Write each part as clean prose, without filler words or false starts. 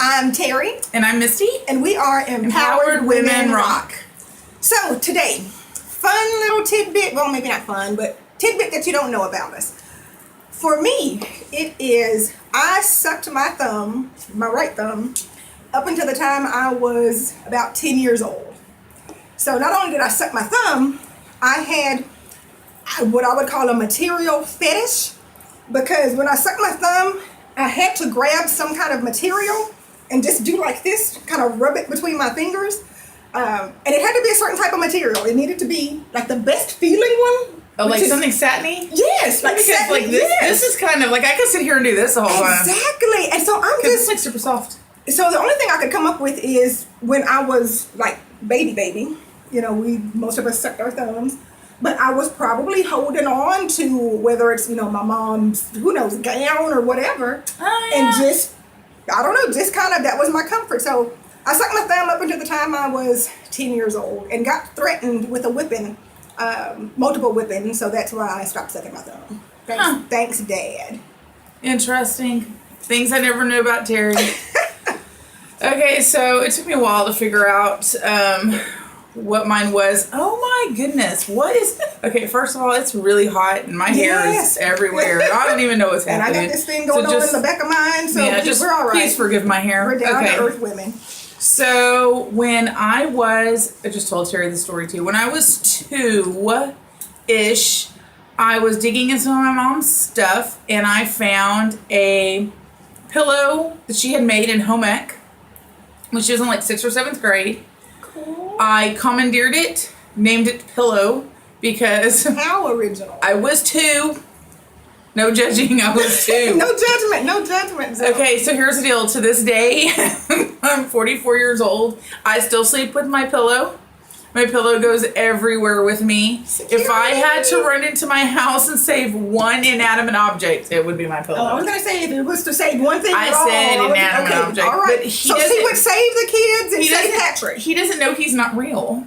I'm Terry. And I'm Misty. And we are Empowered Women Rock. So today, fun little tidbit, well maybe not fun, but tidbit that you don't know about us. For me, it is, I sucked my thumb, my right thumb, up until the time I was about 10 years old. So not only did I suck my thumb, I had what I would call a material fetish, because when I sucked my thumb, I had to grab some kind of material and just do like this, kind of rub it between my fingers. And it had to be a certain type of material. It needed to be like the best feeling one. Oh, like something satiny? Yes, like because satiny, like this, yes. This is kind of like I could sit here and do this the whole time. Exactly. And so I'm just it's like super soft. So the only thing I could come up with is when I was like baby, you know, most of us sucked our thumbs, but I was probably holding on to whether it's, you know, my mom's, who knows, gown or whatever. Oh, yeah. And just, I don't know, just kind of, that was my comfort. So I sucked my thumb up until the time I was 10 years old and got threatened with a whipping, multiple whippings. So that's why I stopped sucking my thumb. Thanks, Dad. Interesting. Things I never knew about Terry. Okay, so it took me a while to figure out what mine was. Oh my goodness, what is... Okay, first of all, it's really hot and my hair is everywhere. I don't even know what's happening. And I got this thing going on in the back of mine, so we're all right. Please forgive my hair. We're down to earth women. So when I just told Terry the story too. When I was 2-ish, I was digging into my mom's stuff and I found a pillow that she had made in home ec when she was in like 6th or 7th grade. Cool. I commandeered it, named it Pillow because... How original. I was 2. No judging, I was 2. No judgment. So. Okay, so here's the deal. To this day, I'm 44 years old. I still sleep with my pillow. My pillow goes everywhere with me. Security. If I had to run into my house and save one inanimate object, it would be my pillow. Oh, I was going to say, if it was to save one thing I said inanimate object. All right. But so he would save the kids and save Patrick. He doesn't know he's not real.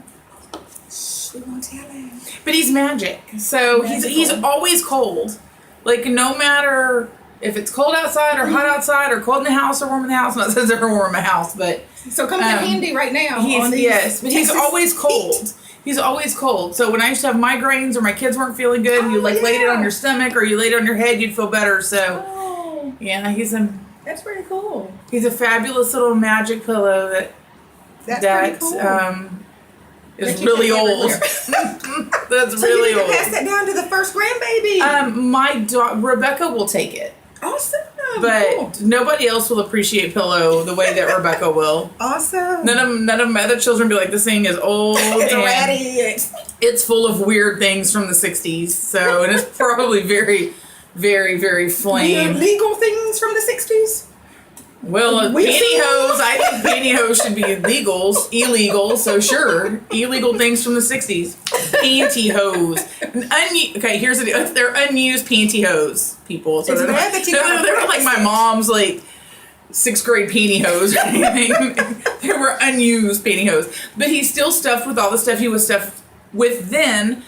We won't tell him. But he's magic. So he's always cold. Like, no matter if it's cold outside or hot outside or cold in the house or warm in the house. Not that it's ever warm in the house, but... So come in handy right now. Yes, but he's always cold. He's always cold. So when I used to have migraines or my kids weren't feeling good and you laid it on your stomach or you laid it on your head, you'd feel better. So, yeah, that's pretty cool. He's a fabulous little magic pillow that cool. is really old. That's really old. So you need to pass that down to the first grandbaby. My Rebecca will take it. Awesome. But nobody else will appreciate Pillow the way that Rebecca will. Awesome. None of my other children be like, this thing is old. It's ratty. It's full of weird things from the 60s. So, and it's probably very, very, very flame. Legal things from the 60s? Well, pantyhose, I think pantyhose should be illegal, so sure. Illegal things from the 60s. Pantyhose. Okay, here's the deal. They're unused pantyhose, people. So they're like my mom's, like, 6th grade pantyhose or anything. They were unused pantyhose. But he's still stuffed with all the stuff he was stuffed with then.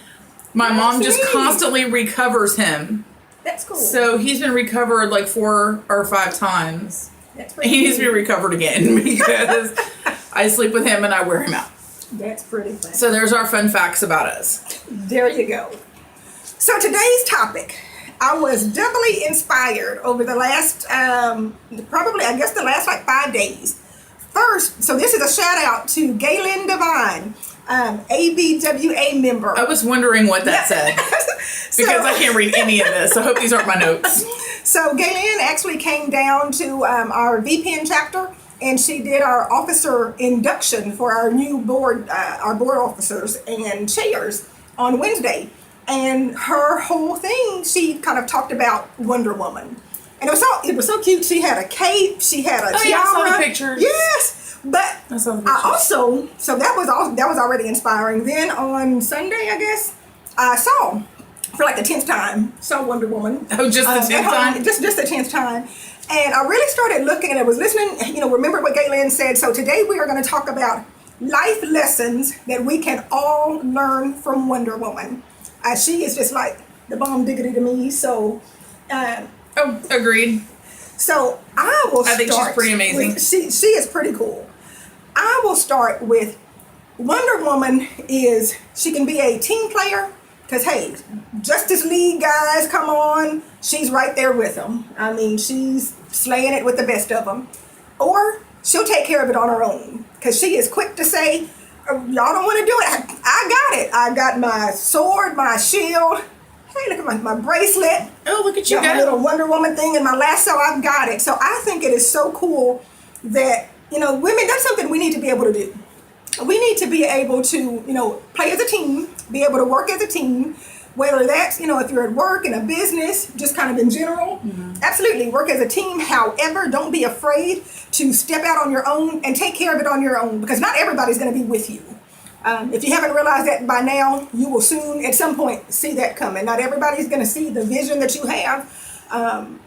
My mom just constantly recovers him. That's cool. So he's been recovered like 4 or 5 times. He needs to be recovered again because I sleep with him and I wear him out. That's pretty fun. So there's our fun facts about us. There you go. So today's topic, I was doubly inspired over the last, probably, I guess the last like 5 days. First, so this is a shout out to Galen Devine, ABWA member. I was wondering what that said because I can't read any of this. So I hope these aren't my notes. So Galen actually came down to our VPN chapter and she did our officer induction for our new board, our board officers and chairs on Wednesday. And her whole thing, she kind of talked about Wonder Woman. And it was so cute. She had a cape, she had a tiara. Yeah, I saw the pictures. Yes. But I also, so that was already inspiring. Then on Sunday, I guess, I saw for like the 10th time, saw Wonder Woman. Oh, just the 10th time? Just the 10th time. And I really started looking and I was listening, remember what Galen said. So today we are going to talk about life lessons that we can all learn from Wonder Woman. She is just like the bomb diggity to me. So, agreed. So I will. I think she's pretty amazing. She is pretty cool. I will start with Wonder Woman. She can be a team player because hey, Justice League guys, come on, she's right there with them. I mean, she's slaying it with the best of them. Or she'll take care of it on her own because she is quick to say, "Y'all don't want to do it. I got it. I got my sword, my shield. Hey, look at my bracelet. Oh, look at you, got my little Wonder Woman thing and my lasso. I've got it." So I think it is so cool that, women, that's something we need to be able to do. We need to be able to, play as a team, be able to work as a team, whether that's, if you're at work, in a business, just kind of in general. Absolutely, work as a team. However, don't be afraid to step out on your own and take care of it on your own, because not everybody's going to be with you. If you haven't realized that by now, you will soon, at some point, see that coming. Not everybody's going to see the vision that you have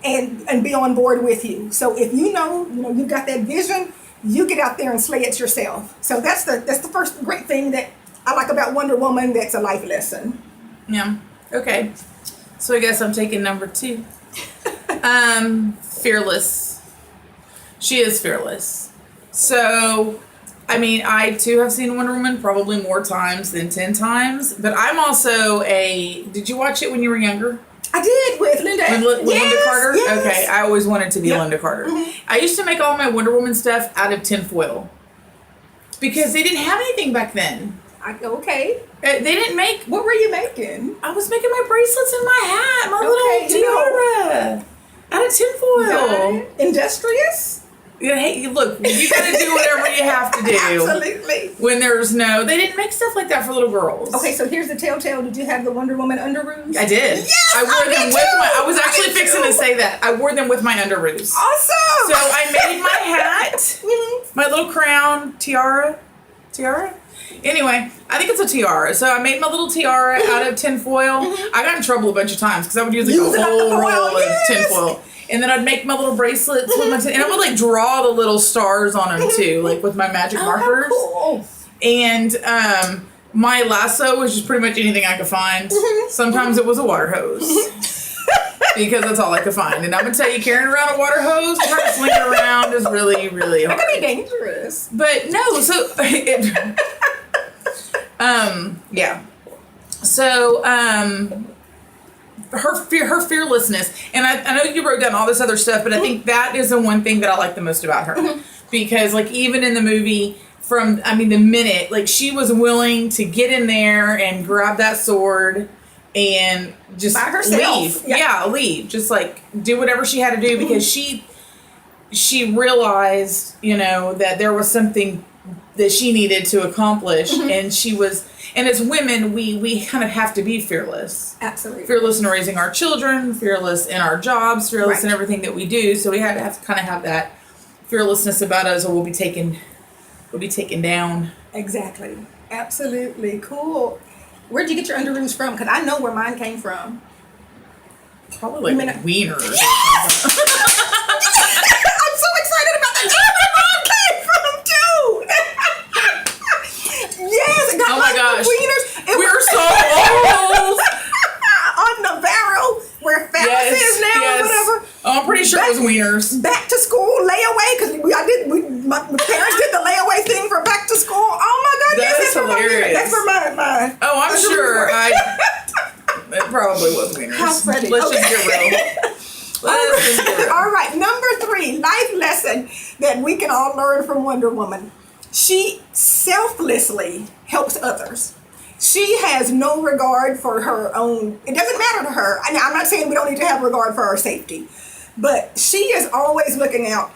and be on board with you. So if you've got that vision, you get out there and slay it yourself. So that's the first great thing that I like about Wonder Woman. That's a life lesson. Yeah. Okay. So I guess I'm taking number 2. Fearless. She is fearless. So, I mean, I too have seen Wonder Woman probably more times than 10 times, but I'm also did you watch it when you were younger? I did with Linda. With Linda Carter? Yes. Okay, I always wanted to be Linda Carter. Mm-hmm. I used to make all my Wonder Woman stuff out of tinfoil because they didn't have anything back then. Okay. They didn't make. What were you making? I was making my bracelets and my hat, my little tiara out of tinfoil. Industrious? Yeah, hey, look, you gotta do whatever you have to do. Absolutely. When they didn't make stuff like that for little girls. Okay, so here's the telltale. Did you have the Wonder Woman underoos? I did. Yes, I wore them with I was actually did fixing to say that. I wore them with my underoos. Awesome. So I made my hat, my little crown, tiara. Anyway, I think it's a tiara. So I made my little tiara out of tinfoil. I got in trouble a bunch of times because I would use like a whole roll of tinfoil. And then I'd make my little bracelets with my and I would like draw the little stars on them too, like with my magic markers. Cool. And my lasso was just pretty much anything I could find. Sometimes it was a water hose. Because that's all I could find. And I'm gonna tell you, carrying around a water hose, trying to sling it around is really, really hard. That could be dangerous. But no, so yeah. So her fearlessness, and I know you wrote down all this other stuff, but I think that is the one thing that I like the most about her. Because like even in the movie, the minute, like she was willing to get in there and grab that sword and just by herself. Leave. Yeah, leave. Just like do whatever she had to do because she realized, that there was something that she needed to accomplish and she was, and as women, we kind of have to be fearless. Absolutely. Fearless in raising our children, fearless in our jobs, fearless in everything that we do. So we have to kind of have that fearlessness about us or we'll be taken down. Exactly. Absolutely. Cool. Where'd you get your underoos from? Because I know where mine came from. Probably like wieners. Yes! I'm so excited about that. Where mine came from too. Yes. Oh my gosh. Wieners. We're so old. On Navarro, where Phallus is now or whatever. Oh, I'm pretty sure it was wieners. Back to school layaway, because my parents did the layaway thing for back to school. Oh my God, That's hilarious. That's for my Oh, I'm sure. It probably was wieners. How funny. Let's just get real. All right, number 3, life lesson that we can all learn from Wonder Woman. She selflessly helps others. She has no regard for her own. It doesn't matter to her. I'm not saying we don't need to have regard for our safety, but she is always looking out.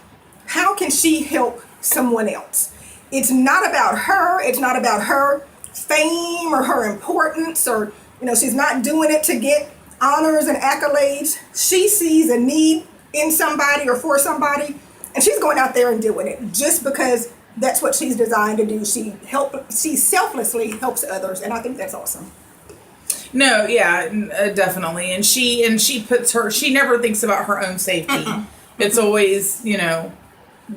How can she help someone else? It's not about her. It's not about her fame or her importance or, she's not doing it to get honors and accolades. She sees a need in somebody or for somebody, and she's going out there and doing it just because that's what she's designed to do. She selflessly helps others, and I think that's awesome. No, yeah, definitely. And she never thinks about her own safety. It's always,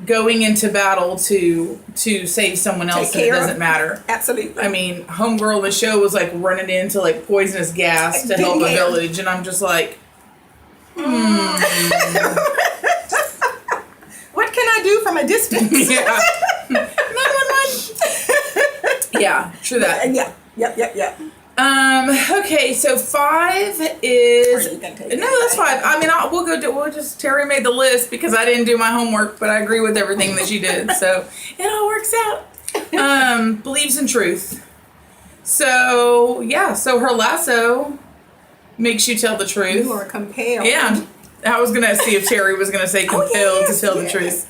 going into battle to save someone else, and it doesn't matter. Absolutely. I mean, homegirl in the show was like running into like poisonous gas to help a village, and I'm just like, Yeah. 911. Yeah, true that. Yeah. Yep. Okay, so 5 is Or you can take no, it. that's 5. I mean, we'll just Terry made the list because I didn't do my homework, but I agree with everything that she did, so it all works out. Believes in truth. So yeah, so her lasso makes you tell the truth. You are compelled. Yeah, I was gonna see if Terry was gonna say compelled to tell the truth.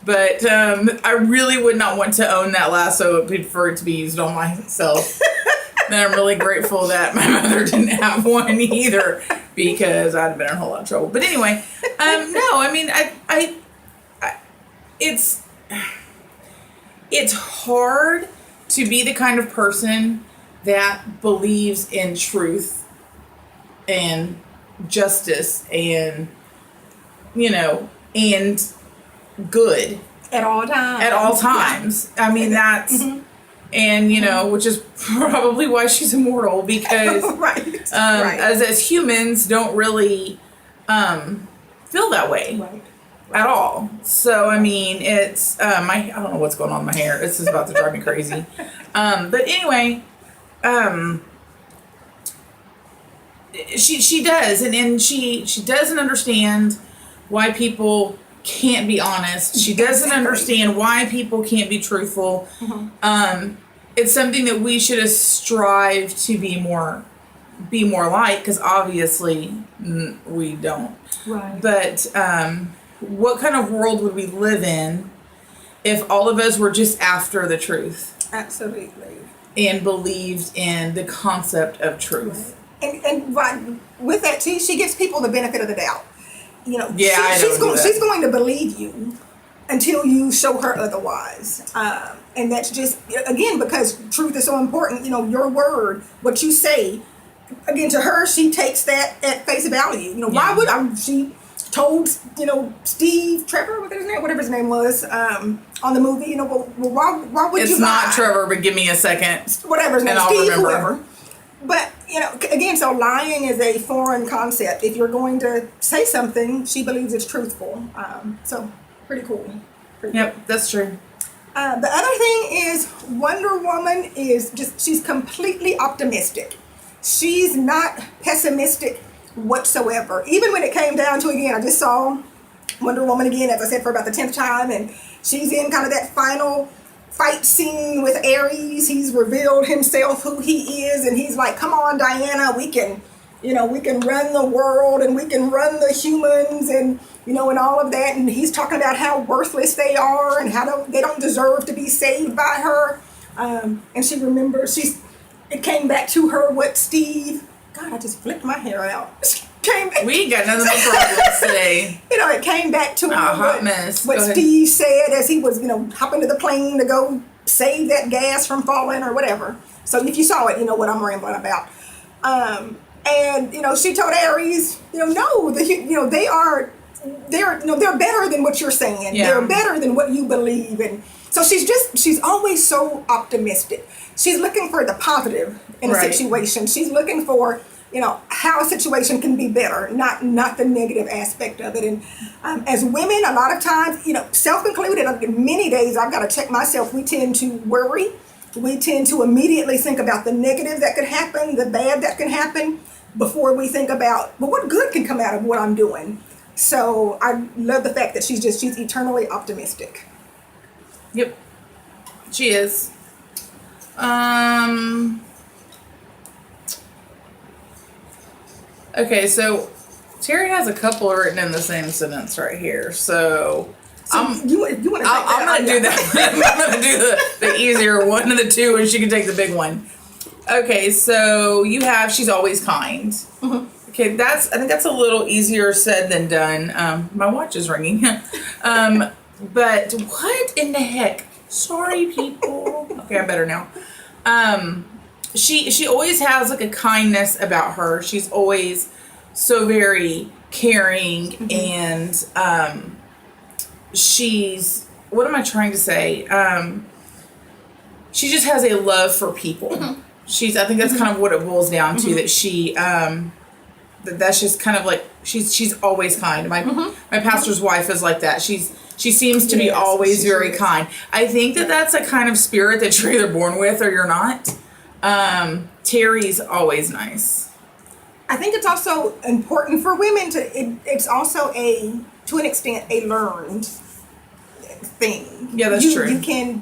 But I really would not want to own that lasso for it to be used on myself. And I'm really grateful that my mother didn't have one either, because I'd have been in a whole lot of trouble. But anyway, no, I mean, I it's hard to be the kind of person that believes in truth and justice and, and good At all times. at all times. I mean, that's, and, which is probably why she's immortal, because right. as humans don't really feel that way Right. at all. So, I mean, it's, I don't know what's going on in my hair. This is about to drive me crazy. But anyway, she does, and she doesn't understand why people can't be honest. She doesn't understand why people can't be truthful. It's something that we should strive to be more like, because obviously we don't. Right. But what kind of world would we live in if all of us were just after the truth Absolutely. and believed in the concept of truth? And right, with that too, she gives people the benefit of the doubt. Yeah, I she's don't do that. she's going to believe you until you show her otherwise. And that's just, again, because truth is so important. Your word, what you say, again, to her, she takes that at face value. Why would she told, Steve, Trevor, whatever his name was, on the movie, why would It's you not lie? Trevor, but give me a second. Whatever his name, And I'll Steve, remember. whoever. But, again, so lying is a foreign concept. If you're going to say something, she believes it's truthful. So, pretty cool. Yep, that's true. The other thing is Wonder Woman is she's completely optimistic. She's not pessimistic whatsoever. Even when it came down to, again, I just saw Wonder Woman again, as I said, for about the 10th time, and she's in kind of that final fight scene with Ares. He's revealed himself, who he is, and he's like, come on, Diana, we can run the world, and we can run the humans, and and all of that. And he's talking about how worthless they are and how they don't deserve to be saved by her. And she remembers, it came back to her what Steve, God, I just flipped my hair out. We ain't got nothing but problems today. It came back to her hot mess. what Go ahead. Steve said as he was, hopping to the plane to go save that gas from falling or whatever. So if you saw it, you know what I'm rambling about. And she told Ares, no, they're better than what you're saying. Yeah. They're better than what you believe. And so she's always so optimistic. She's looking for the positive in a Right. situation. She's looking for, how a situation can be better, not the negative aspect of it. And as women, a lot of times, self-included, many days I've got to check myself. We tend to worry. We tend to immediately think about the negative that could happen, the bad that can happen, before we think about, well, what good can come out of what I'm doing? So I love the fact that she's eternally optimistic. Yep, she is. Okay, so Terry has a couple written in the same sentence right here. So You want to I'm gonna do that. I'm gonna do the easier one of the two, and she can take the big one. Okay, so she's always kind. Okay, I think that's a little easier said than done. My watch is ringing. But what in the heck? Sorry, people. Okay, I'm better now. She always has like a kindness about her. She's always so very caring, and she's, what am I trying to say? She just has a love for people. I think that's kind of what it boils down to, that she that's just kind of like she's always kind. My pastor's wife is like that. She's She seems to be Yes, always she very is. kind. I think that that's a kind of spirit that you're either born with or you're not. Terry's always nice. I think it's also important for women it's also to an extent, a learned thing. Yeah, that's true. You can.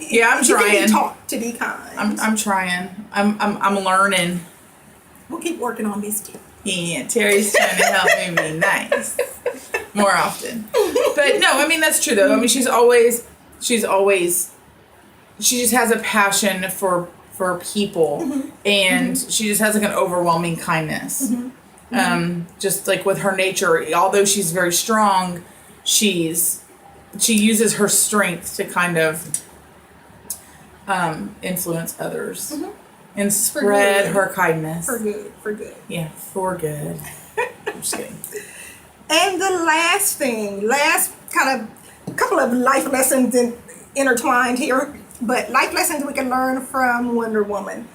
Yeah, I'm you can trying. be taught to be kind. I'm trying. I'm learning. We'll keep working on this too. Yeah, Terry's trying to help me be nice more often. But no, I mean that's true though. I mean she just has a passion for people, and she just has like an overwhelming kindness. Just like with her nature, although she's very strong, she uses her strength to kind of influence others and spread good. her kindness. For good. Yeah, for good. I'm just kidding. And the last kind of couple of life lessons intertwined here, but life lessons we can learn from Wonder Woman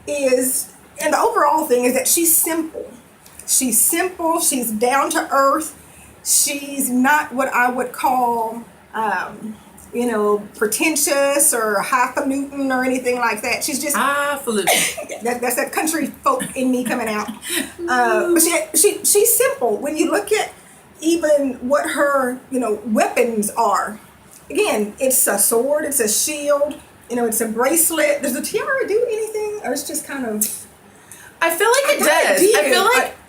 and the overall thing is that she's simple. She's simple, she's down to earth, she's not what I would call, pretentious or highfalutin or anything like that. She's just that's that country folk in me coming out. But she's simple. When you look at even what her weapons are, again, it's a sword, it's a shield, it's a bracelet. Does the tiara do anything, or it's just kind of? I feel like it does.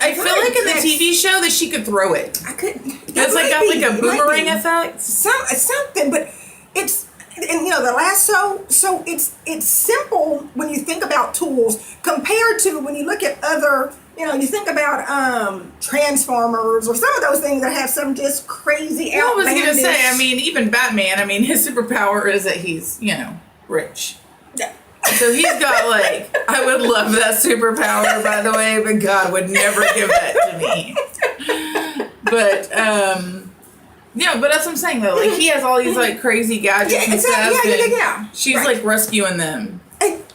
I feel like in the TV show that she could throw it. I could. It's like got like a boomerang effect. Something, but it's the lasso. So it's simple when you think about tools compared to when you look at other. You think about Transformers or some of those things that have some just crazy I was outlandish. gonna say. I mean, even Batman. I mean, his superpower is that he's rich. Yeah. So he's got I would love that superpower, by the way, but God would never give that to me. But but that's what I'm saying though. Like he has all these crazy gadgets and stuff. Yeah. She's Right. rescuing them.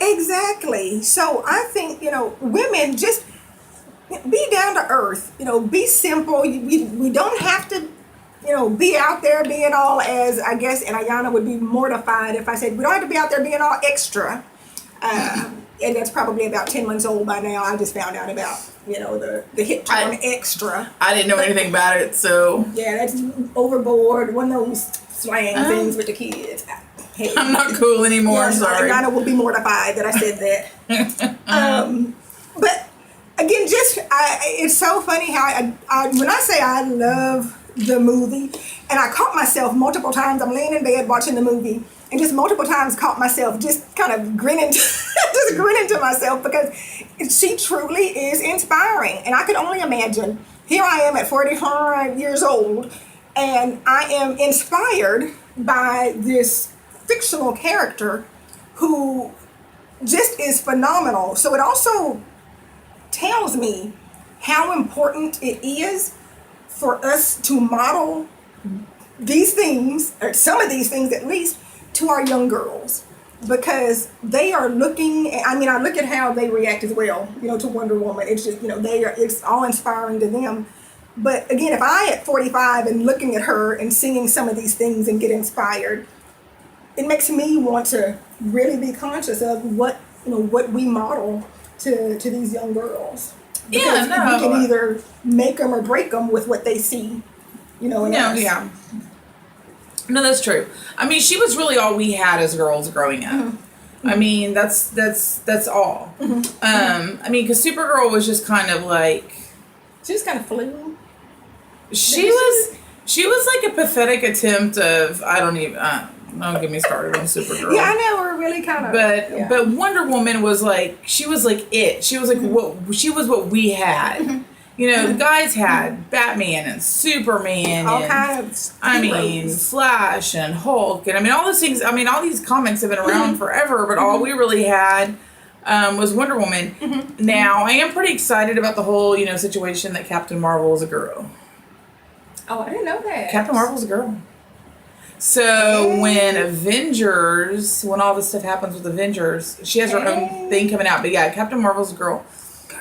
Exactly. So I think women just be down to earth. Be simple. We don't have to. Be out there being all as I guess, and Ayana would be mortified if I said we don't have to be out there being all extra. And that's probably about 10 months old by now. I just found out about the hit term extra. I didn't know anything about it, so Yeah, that's overboard. One of those slang things with the kids. Hey. I'm not cool anymore. Yeah, Sorry. Ayana will be mortified that I said that. But again, it's so funny how I when I say I love the movie, and I caught myself multiple times. I'm laying in bed watching the movie, and just multiple times caught myself just kind of grinning, just grinning to myself because she truly is inspiring. And I could only imagine. Here I am at 45 years old, and I am inspired by this fictional character who just is phenomenal. So it also tells me how important it is for us to model these things, or some of these things at least, to our young girls, because they are looking. I mean, I look at how they react as well, to Wonder Woman. It's just, it's all inspiring to them. But again, if I at 45 and looking at her and seeing some of these things and get inspired, it makes me want to really be conscious of what we model to these young girls. Because we can either make them or break them with what they see, in us. Yeah. No, that's true. I mean, she was really all we had as girls growing up. Mm-hmm. I mean, that's all. Mm-hmm. I mean, because Supergirl was just kind of she just kind of flew. She was like a pathetic attempt of don't get me started on Supergirl. Yeah, I know, we're really kind of. But Wonder Woman was she was it. She was what we had. Mm-hmm. The guys had Batman and Superman all and kinds of Flash and Hulk and all those things. All these comics have been around forever, but all we really had was Wonder Woman. Mm-hmm. Now I am pretty excited about the whole situation that Captain Marvel is a girl. Oh, I didn't know that. Captain Marvel's a girl. So when all this stuff happens with Avengers, she has her own thing coming out. But yeah, Captain Marvel's a girl.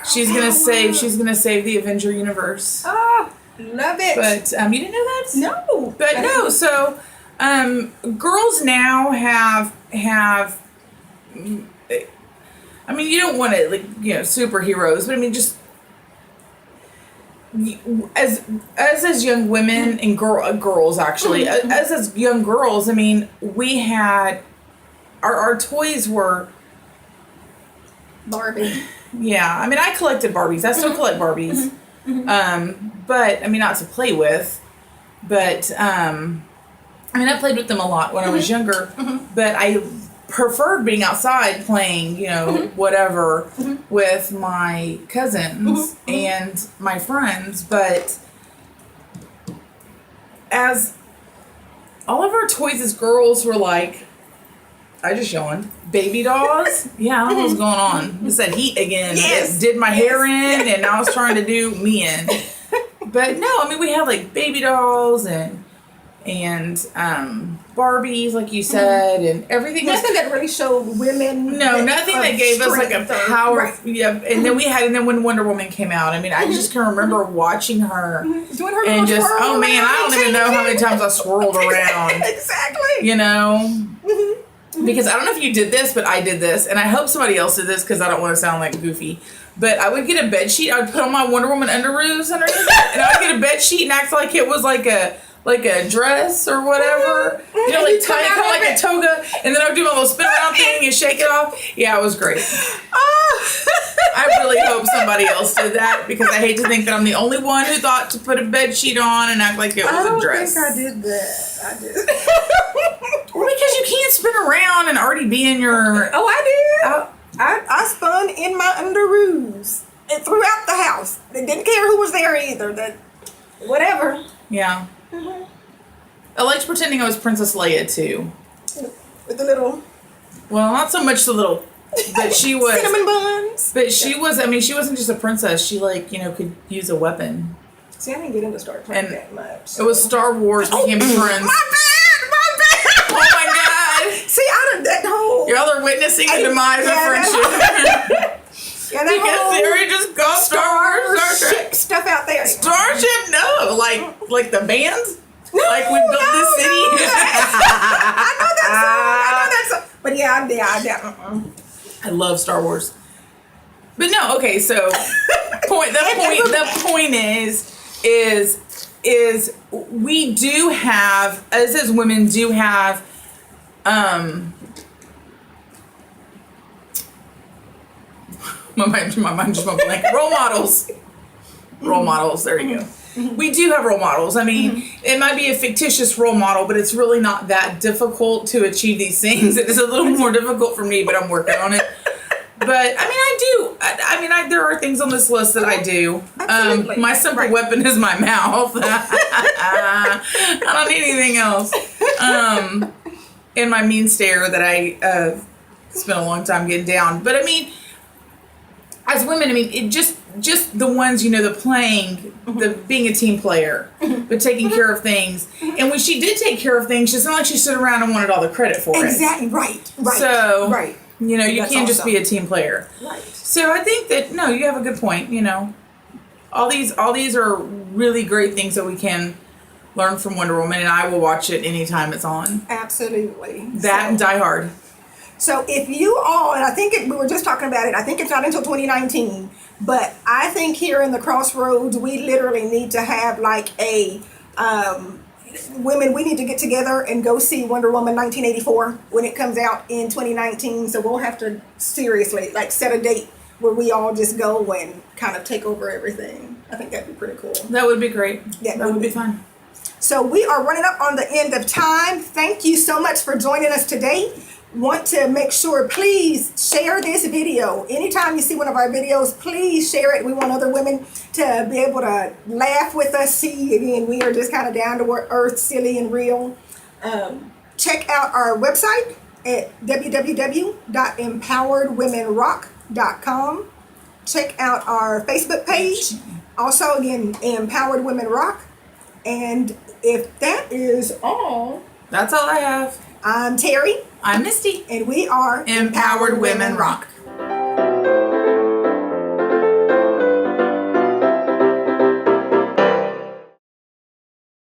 She's gonna save the Avenger universe. Oh, love it. But you didn't know that? what? No. But no, so girls now have I mean, you don't want to superheroes, but I mean just as young women and girls actually as young girls, I mean, we had our toys were Barbie. yeah. I mean, I collected Barbies. I still collect Barbies. But I mean, not to play with, but I mean, I played with them a lot when I was younger. But I preferred being outside playing, whatever, with my cousins and my friends. But as all of our toys as girls were like, I just yawned. Baby dolls? Yeah, I don't know what's going on. It's that heat again. Yes. It did my hair in, and I was trying to do me in. But no, I mean, we had like baby dolls and Barbies, like you said, and everything. Nothing that really showed women. Nothing that gave us like a power. Right. Yeah, and then when Wonder Woman came out, I mean, I just can remember watching her doing her and little just, swirl oh man, around I don't and even know how many changing. times I swirled around. Exactly. Because I don't know if you did this, but I did this, and I hope somebody else did this because I don't want to sound like goofy. But I would get a bed sheet. I would put on my Wonder Woman underoos underneath it, and I would get a bed sheet and act like it was like a dress or whatever. You know, like tie it kind of like a toga, and then I would do my little spin around thing and shake it off. Yeah, it was great. I really hope somebody else did that because I hate to think that I'm the only one who thought to put a bed sheet on and act like it was a dress. I did that. I did. Well, because you can't spin around and already be in your. Oh, I did. I spun in my underoos and throughout the house. They didn't care who was there either. That whatever. Yeah. I liked pretending I was Princess Leia too. With the little Well, not so much the little, but she was. cinnamon buns. But she was. I mean, she wasn't just a princess. She could use a weapon. See, I didn't get into Star Trek And that much. It was Star Wars. We can't be friends. My bad. Oh my God! See, I done that whole. Y'all are witnessing the demise of friendship. Yeah, that Because whole Theory just got Star Wars, Star Trek. ship stuff out there. Starship, no, like the bands, No, like we built this city. I know that song. But yeah, I did. I love Star Wars, but no, okay. So the point is we do have, as women do have, my mind just went blank. Role models. There you go. We do have role models. I mean, it might be a fictitious role model, but it's really not that difficult to achieve these things. It is a little more difficult for me, but I'm working on it. But I mean, I do. I mean, there are things on this list that I do. Absolutely. My simple weapon is my mouth. I don't need anything else. And my mean stare that I spent a long time getting down. But I mean, as women, I mean, it just the ones, the playing, the being a team player, but taking care of things. And when she did take care of things, it's not like she stood around and wanted all the credit for it. Exactly. Right. So, right. You That's can't just awesome. be a team player. Right. So I think that, no, you have a good point, All these are really great things that we can learn from Wonder Woman, and I will watch it anytime it's on. Absolutely. That and Die Hard. So if you all, and I think we were just talking about it, I think it's not until 2019, but I think here in the Crossroads, we literally need to have like a, women, we need to get together and go see Wonder Woman 1984 when it comes out in 2019. So we'll have to seriously set a date where we all just go and kind of take over everything. I think that'd be pretty cool. That would be great. Yeah, that would be fun. So we are running up on the end of time. Thank you so much for joining us today. Want to make sure, please share this video. Anytime you see one of our videos, please share it. We want other women to be able to laugh with us. See, again, we are just kind of down to earth, silly and real. Check out our website at www.empoweredwomenrock.com. Check out our Facebook page. Also, again, Empowered Women Rock. And if that is all, that's all I have. I'm Terry. I'm Misty. And we are Empowered Women Rock.